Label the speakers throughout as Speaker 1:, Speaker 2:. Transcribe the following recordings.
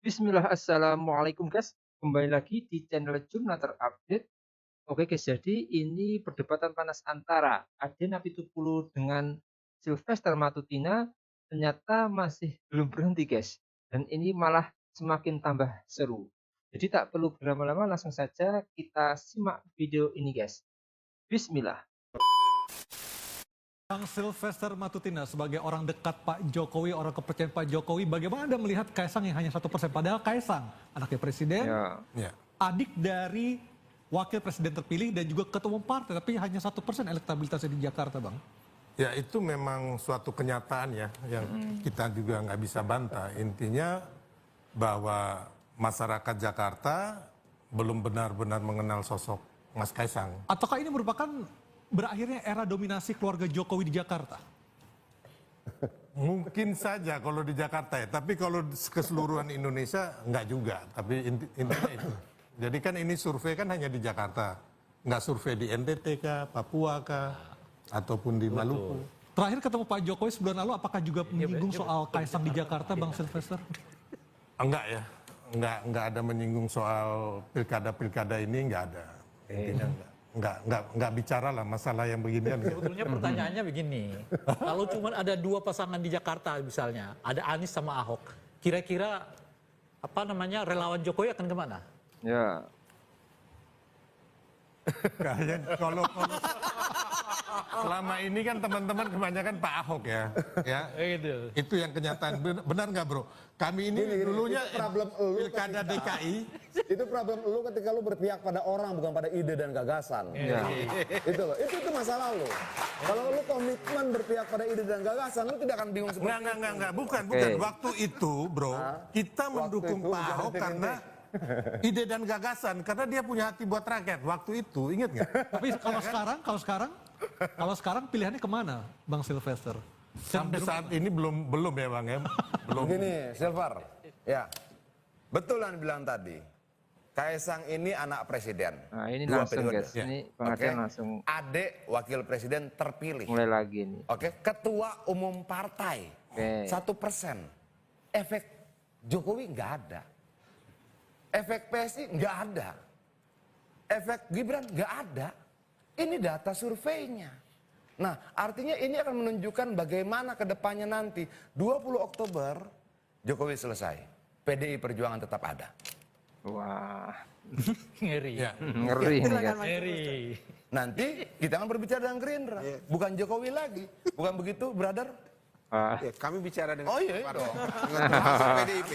Speaker 1: Bismillah, assalamualaikum guys. Kembali lagi di channel Jumlah Terupdate. Oke guys, jadi ini perdebatan panas antara Aden Apitupulu dengan Sylvester Matutina ternyata masih belum berhenti guys. Dan ini malah semakin tambah seru. Jadi tak perlu berlama-lama, langsung saja kita simak video ini guys. Bismillah.
Speaker 2: Bang Sylvester Matutina sebagai orang dekat Pak Jokowi, orang kepercayaan Pak Jokowi, bagaimana Anda melihat Kaisang yang hanya 1%? Padahal Kaisang, anaknya presiden,
Speaker 1: Ya.
Speaker 2: adik dari wakil presiden terpilih dan juga ketua umum partai, tapi hanya 1% elektabilitasnya di Jakarta, Bang.
Speaker 3: Ya itu memang suatu kenyataan ya yang kita juga nggak bisa bantah. Intinya bahwa masyarakat Jakarta belum benar-benar mengenal sosok Mas Kaisang.
Speaker 2: Ataukah ini merupakan berakhirnya era dominasi keluarga Jokowi di Jakarta?
Speaker 3: Mungkin saja kalau di Jakarta ya, tapi kalau keseluruhan Indonesia nggak juga. Tapi intinya itu. Jadi kan ini survei kan hanya di Jakarta, nggak survei di NTT kah, Papua kah, ataupun di Maluku.
Speaker 2: Terakhir ketemu Pak Jokowi sebulan lalu, apakah juga menyinggung soal Kaisang di Jakarta, Bang Sylvester?
Speaker 3: Enggak ya, enggak ada menyinggung soal pilkada ini, enggak ada. Intinya enggak bicara lah masalah yang beginian.
Speaker 4: Sebetulnya pertanyaannya begini, kalau cuma ada dua pasangan di Jakarta misalnya, ada Anies sama Ahok, kira-kira relawan Jokowi akan kemana?
Speaker 1: Ya.
Speaker 3: Kayaknya kalau selama ini kan teman-teman kebanyakan Pak Ahok ya.
Speaker 4: Gitu.
Speaker 3: Itu yang kenyataan. Benar nggak bro? Kami ini dulunya
Speaker 5: itu problem elu
Speaker 3: pilkada DKI.
Speaker 5: Itu problem lu ketika lu berpihak pada orang bukan pada ide dan gagasan.
Speaker 1: Ya.
Speaker 5: Itu loh, itu masalah lu. Kalau lu komitmen berpihak pada ide dan gagasan, lu tidak akan bingung seperti
Speaker 3: Enggak. Bukan.
Speaker 1: Oke.
Speaker 3: Waktu itu bro, kita mendukung
Speaker 5: itu
Speaker 3: Pak Ahok
Speaker 5: jangan
Speaker 3: karena ide dan gagasan. Karena dia punya hati buat rakyat. Waktu itu, ingat nggak?
Speaker 2: Tapi kalau sekarang pilihannya kemana, Bang Sylvester?
Speaker 3: Sampai saat ini belum ya bang ya. Belum.
Speaker 5: Begini, Silver. Ya. Betul yang bilang tadi. Kaisang ini anak presiden.
Speaker 1: Nah, ini
Speaker 5: Dua
Speaker 1: langsung
Speaker 5: periode.
Speaker 1: guys. Ini Bang
Speaker 5: Oke.
Speaker 1: Aden langsung
Speaker 5: Adik wakil presiden terpilih.
Speaker 1: mulai lagi nih.
Speaker 5: Oke, ketua umum partai.
Speaker 1: Oke.
Speaker 5: 1%. Efek Jokowi nggak ada. Efek PSI nggak ada. Efek Gibran nggak ada. Ini data surveinya. Nah, artinya ini akan menunjukkan bagaimana ke depannya nanti. 20 Oktober, Jokowi selesai. PDI Perjuangan tetap ada.
Speaker 1: Wah,
Speaker 4: Ngeri.
Speaker 3: Ya.
Speaker 1: ngeri nih guys.
Speaker 4: Ngeri.
Speaker 5: Nanti kita akan berbicara dengan Gerindra. Bukan Jokowi lagi. Bukan begitu, brother?
Speaker 1: Wah,
Speaker 6: Ya, kami bicara dengan
Speaker 5: Oh iya dong.
Speaker 6: dengan termasuk PDIP.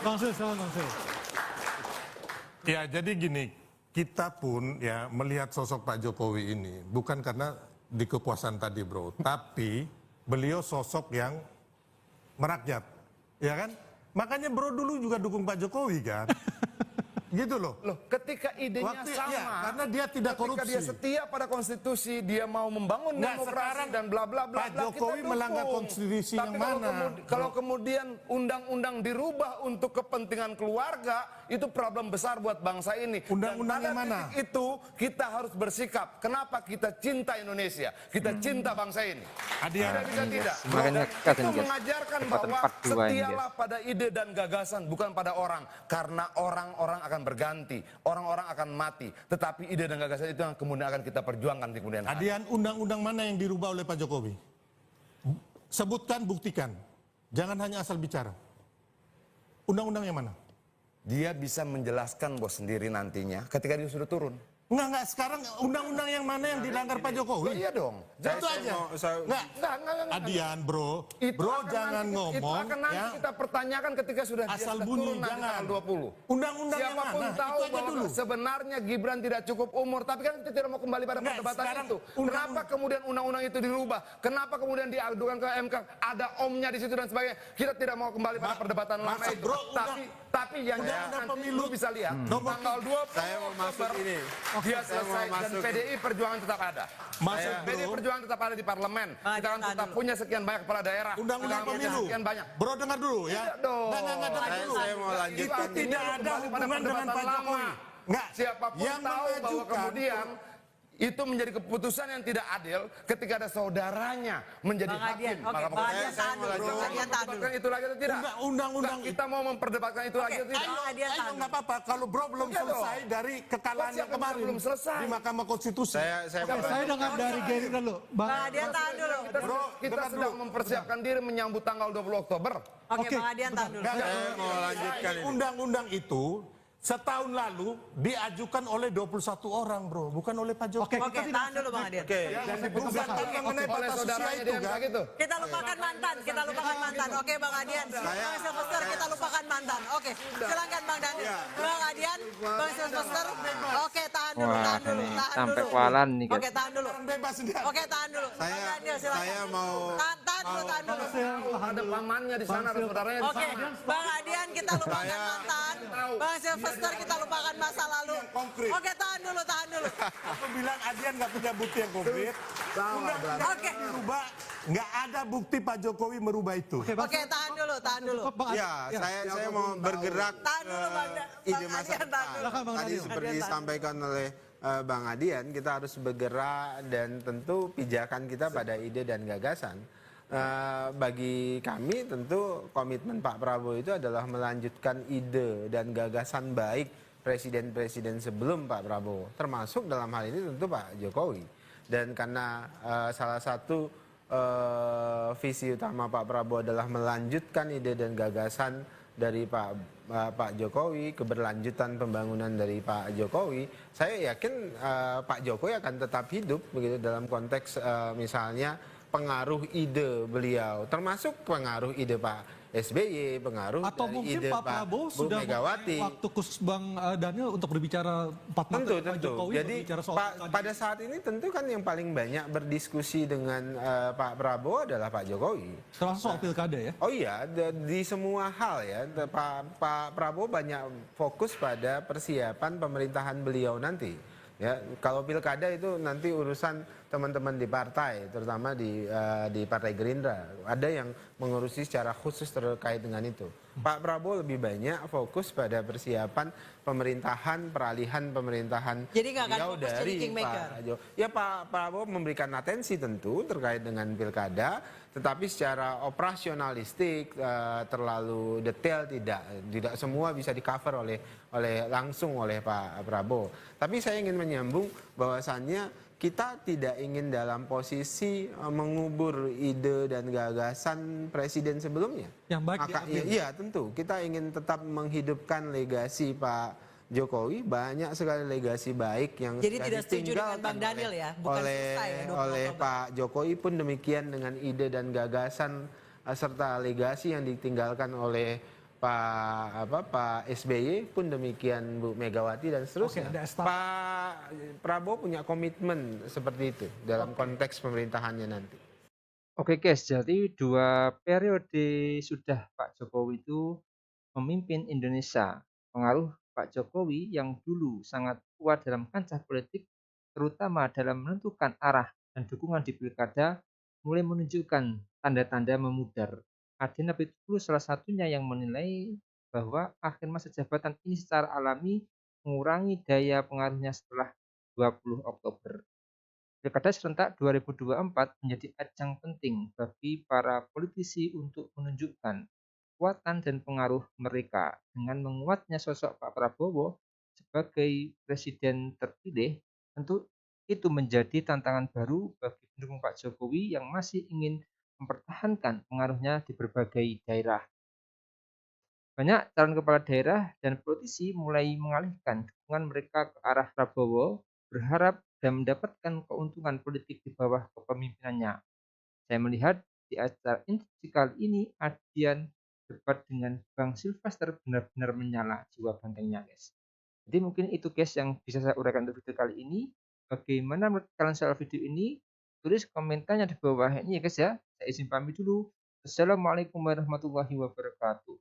Speaker 2: Bang Syl, silakan Bang Syl.
Speaker 3: Ya jadi gini, kita pun ya melihat sosok Pak Jokowi ini bukan karena di kekuasaan tadi bro, tapi beliau sosok yang merakyat, ya kan? Makanya bro dulu juga dukung Pak Jokowi kan, gitu loh.
Speaker 5: Loh, ketika idenya sama,
Speaker 3: ya, karena dia tidak
Speaker 5: ketika
Speaker 3: korupsi.
Speaker 5: dia setia pada konstitusi, dia mau membangun
Speaker 3: Nggak,
Speaker 5: demokrasi
Speaker 3: sekarang
Speaker 5: dan bla bla bla.
Speaker 3: Pak
Speaker 5: bla,
Speaker 3: Jokowi
Speaker 5: kita dukung.
Speaker 3: melanggar konstitusi
Speaker 5: Tapi
Speaker 3: yang
Speaker 5: kalau
Speaker 3: mana,
Speaker 5: kalau kemudian undang-undang dirubah untuk kepentingan keluarga, itu problem besar buat bangsa ini.
Speaker 3: Undang-undang
Speaker 5: Dan
Speaker 3: yang
Speaker 5: pada
Speaker 3: mana?
Speaker 5: titik itu kita harus bersikap. Kenapa kita cinta Indonesia? Kita cinta bangsa ini.
Speaker 3: Adian.
Speaker 5: Tidak bisa tidak.
Speaker 1: Semakin
Speaker 5: Dan
Speaker 1: nekat
Speaker 5: itu
Speaker 1: ini, guys.
Speaker 5: mengajarkan
Speaker 1: Perdebatan
Speaker 5: bahwa
Speaker 1: part dua ini,
Speaker 5: setialah pada ide dan gagasan, bukan pada orang. Karena orang-orang akan berganti, orang-orang akan mati. Tetapi ide dan gagasan itu yang kemudian akan kita perjuangkan di kemudian hari.
Speaker 3: Adian, undang-undang mana yang dirubah oleh Pak Jokowi? Sebutkan, buktikan. Jangan hanya asal bicara. Undang-undang yang mana?
Speaker 5: Dia bisa menjelaskan bos sendiri nantinya ketika dia sudah turun.
Speaker 3: Enggak, sekarang undang-undang yang mana yang dilanggar Pak
Speaker 5: Oh,
Speaker 3: Jokowi?
Speaker 5: iya dong.
Speaker 3: Itu aja. Enggak,
Speaker 5: Enggak.
Speaker 3: Adian bro,
Speaker 5: Itu
Speaker 3: bro
Speaker 5: akan
Speaker 3: jangan
Speaker 5: nanti,
Speaker 3: ngomong
Speaker 5: itu akan nanti
Speaker 3: ya.
Speaker 5: kita pertanyakan ketika sudah dia
Speaker 3: Asal
Speaker 5: sudah
Speaker 3: bunyi,
Speaker 5: turun nanti
Speaker 3: jangan.
Speaker 5: tanggal 20.
Speaker 3: Undang-undang yang
Speaker 5: Siapapun
Speaker 3: mana?
Speaker 5: tahu
Speaker 3: Itu aja
Speaker 5: bahwa
Speaker 3: dulu.
Speaker 5: sebenarnya Gibran tidak cukup umur, tapi kan kita tidak mau kembali pada
Speaker 3: Enggak,
Speaker 5: perdebatan
Speaker 3: sekarang
Speaker 5: itu. Kenapa kemudian undang-undang itu dirubah? Kenapa kemudian diadukan ke MK? Ada omnya di situ dan sebagainya. Kita tidak mau kembali pada perdebatan lama
Speaker 3: masa,
Speaker 5: itu.
Speaker 3: bro,
Speaker 5: Tapi yang jelas
Speaker 3: undang-undang
Speaker 5: nanti
Speaker 3: pemilu
Speaker 5: lu bisa lihat tanggal 20
Speaker 6: Saya mau masuk
Speaker 5: Oktober,
Speaker 6: ini.
Speaker 5: dia
Speaker 6: Saya mau
Speaker 5: selesai dan
Speaker 6: masuk.
Speaker 5: PDI Perjuangan tetap ada.
Speaker 3: Masuk,
Speaker 5: PDI
Speaker 3: bro.
Speaker 5: Perjuangan tetap ada di parlemen. Kita akan tetap punya sekian banyak kepala daerah.
Speaker 3: Undang-undang
Speaker 5: Kita akan punya
Speaker 3: pemilu.
Speaker 5: sekian banyak.
Speaker 3: Bro dengar dulu ya.
Speaker 5: Tidak dong.
Speaker 3: Enggak, dengar dulu.
Speaker 6: Saya mau lanjutkan.
Speaker 3: Itu tidak ada hubungan dengan Pak Jokowi. Enggak.
Speaker 5: Siapapun
Speaker 3: Yang
Speaker 5: tahu bahwa
Speaker 3: mengajukan-
Speaker 5: kemudian Itu menjadi keputusan yang tidak adil ketika ada saudaranya menjadi
Speaker 7: Bang Adian,
Speaker 5: hakim.
Speaker 7: oke,
Speaker 5: Mahkamah
Speaker 7: Bang
Speaker 5: Konstitusi.
Speaker 7: Adian tahan dulu,
Speaker 6: Saya mau
Speaker 7: Bang Adian tahan dulu.
Speaker 5: Memperdebatkan itu lagi atau tidak?
Speaker 3: Undang-undang
Speaker 5: Nah, kita mau memperdebatkan itu lagi atau tidak?
Speaker 7: Bang Adian tahan dulu.
Speaker 3: nggak apa-apa kalau bro belum
Speaker 5: Oke dong.
Speaker 3: selesai dari kekalahan
Speaker 5: Siapa
Speaker 3: yang
Speaker 5: yang
Speaker 3: kemarin
Speaker 5: belum selesai?
Speaker 3: di Mahkamah Konstitusi.
Speaker 6: Saya
Speaker 2: Saya dengar dari Gerindra dulu.
Speaker 7: Bang Adian tahan dulu.
Speaker 5: Kita sedang mempersiapkan diri menyambut tanggal 20 Oktober.
Speaker 7: Oke, Bang Adian tahan dulu.
Speaker 6: saya mau lanjutkan ini.
Speaker 3: Undang-undang itu setahun lalu diajukan oleh 21 orang bro, bukan oleh Pak Jokowi.
Speaker 7: Oke, tahan dulu Bang Adian.
Speaker 6: Oke.
Speaker 3: Bukan mengenai
Speaker 5: Oleh
Speaker 3: batas usia
Speaker 5: saudaranya
Speaker 3: itu
Speaker 5: dia yang
Speaker 3: kan.
Speaker 5: kayak gitu.
Speaker 7: Kita lupakan mantan, kita lupakan mantan. Oke, Bang Adian. Bang Sylvester, kita lupakan mantan. Oke, silakan Bang Daniel. Bang Adian, Bang Sylvester. Oke, tahan dulu,
Speaker 1: Wah,
Speaker 7: tahan dulu,
Speaker 1: ini
Speaker 7: tahan
Speaker 1: sampai
Speaker 7: dulu.
Speaker 1: kualan nih, guys.
Speaker 7: Oke, tahan dulu.
Speaker 3: Bebas dia.
Speaker 7: Oke, tahan dulu. Bang Daniel, silakan.
Speaker 6: saya mau-
Speaker 7: Tahan dulu, tahan dulu.
Speaker 5: Ada pamannya di sana, ada saudaranya di
Speaker 7: Oke,
Speaker 5: sana.
Speaker 7: Bang Adian kita lupakan mantan. Bang Sylvester kita lupakan masa lalu.
Speaker 3: konkret.
Speaker 7: Oke, tahan dulu, tahan dulu.
Speaker 3: Aku bilang Adian nggak punya bukti yang konkret.
Speaker 7: Oke,
Speaker 3: Merubah, nggak ada bukti Pak Jokowi merubah itu.
Speaker 7: oke, tahan dulu, tahan dulu.
Speaker 6: Ya, saya mau bergerak
Speaker 7: Tahan dulu, Bang
Speaker 6: ide
Speaker 7: Bang
Speaker 6: masa
Speaker 7: Adian, tahan dulu.
Speaker 2: Silakan, Bang
Speaker 6: Tadi
Speaker 2: Daniel.
Speaker 6: seperti
Speaker 7: Adian, tahan.
Speaker 6: disampaikan oleh Bang Adian, kita harus bergerak dan tentu pijakan kita pada ide dan gagasan. Bagi kami tentu komitmen Pak Prabowo itu adalah melanjutkan ide dan gagasan baik presiden-presiden sebelum Pak Prabowo, termasuk dalam hal ini tentu Pak Jokowi. Dan karena salah satu visi utama Pak Prabowo adalah melanjutkan ide dan gagasan dari Pak Jokowi, keberlanjutan pembangunan dari Pak Jokowi, saya yakin Pak Jokowi akan tetap hidup begitu dalam konteks misalnya pengaruh ide beliau, termasuk pengaruh ide Pak SBY, pengaruh
Speaker 2: Atau
Speaker 6: dari
Speaker 2: mungkin
Speaker 6: ide
Speaker 2: Pak Prabowo
Speaker 6: Bu
Speaker 2: sudah
Speaker 6: Megawati.
Speaker 2: mempunyai waktu khusus Bang Daniel untuk berbicara 4 mata
Speaker 6: Tentu,
Speaker 2: dengan Pak
Speaker 6: tentu.
Speaker 2: Jokowi,
Speaker 6: Jadi
Speaker 2: berbicara soal pilkada.
Speaker 6: pada saat ini tentu kan yang paling banyak berdiskusi dengan Pak Prabowo adalah Pak Jokowi.
Speaker 2: termasuk soal pilkada ya.
Speaker 6: Oh iya, di semua hal ya, Pak Prabowo banyak fokus pada persiapan pemerintahan beliau nanti. Ya, kalau pilkada itu nanti urusan teman-teman di partai, terutama di Partai Gerindra. Ada yang mengurusi secara khusus terkait dengan itu. Pak Prabowo lebih banyak fokus pada persiapan pemerintahan, peralihan pemerintahan
Speaker 7: Jadi nggak akan
Speaker 6: beliau
Speaker 7: fokus jadi
Speaker 6: dari
Speaker 7: kingmaker?
Speaker 6: Pak Ya Pak Prabowo memberikan atensi tentu terkait dengan pilkada, tetapi secara operasionalistik terlalu detail tidak semua bisa di cover langsung oleh Pak Prabowo. Tapi saya ingin menyambung bahwasannya kita tidak ingin dalam posisi mengubur ide dan gagasan presiden sebelumnya.
Speaker 2: Yang baik diambil.
Speaker 6: Iya tentu kita ingin tetap menghidupkan legasi Pak Jokowi, banyak sekali legasi baik yang
Speaker 7: Jadi
Speaker 6: sudah
Speaker 7: tidak setuju dengan
Speaker 6: ditinggalkan
Speaker 7: Bang Daniel ya? Bukan
Speaker 6: oleh
Speaker 7: selesai ya, 20
Speaker 6: oleh
Speaker 7: Oktober.
Speaker 6: Pak Jokowi pun demikian dengan ide dan gagasan serta legasi yang ditinggalkan oleh Pak SBY pun demikian Bu Megawati dan seterusnya.
Speaker 2: Oke, ada estafet.
Speaker 6: Pak Prabowo punya komitmen seperti itu dalam konteks pemerintahannya nanti.
Speaker 1: Oke guys, jadi 2 periode sudah Pak Jokowi itu memimpin Indonesia. Pengaruh Pak Jokowi yang dulu sangat kuat dalam kancah politik, terutama dalam menentukan arah dan dukungan di pilkada, mulai menunjukkan tanda-tanda memudar. Adin Apitupulu salah satunya yang menilai bahwa akhir masa jabatan ini secara alami mengurangi daya pengaruhnya setelah 20 Oktober. Pilkada serentak 2024 menjadi ajang penting bagi para politisi untuk menunjukkan kekuatan dan pengaruh mereka. Dengan menguatnya sosok Pak Prabowo sebagai presiden terpilih, tentu itu menjadi tantangan baru bagi pendukung Pak Jokowi yang masih ingin mempertahankan pengaruhnya di berbagai daerah. Banyak calon kepala daerah dan politisi mulai mengalihkan dukungan mereka ke arah Prabowo, berharap dan mendapatkan keuntungan politik di bawah kepemimpinannya. Saya melihat di acara institusi kali ini, Adian debat dengan Bang Sylvester benar-benar menyala jiwa bantengnya, guys. Jadi mungkin itu guys yang bisa saya uraikan untuk video kali ini. Bagaimana menurut kalian soal video ini? Tulis komentarnya di bawah ini ya guys ya. Saya izin pamit dulu. Assalamualaikum warahmatullahi wabarakatuh.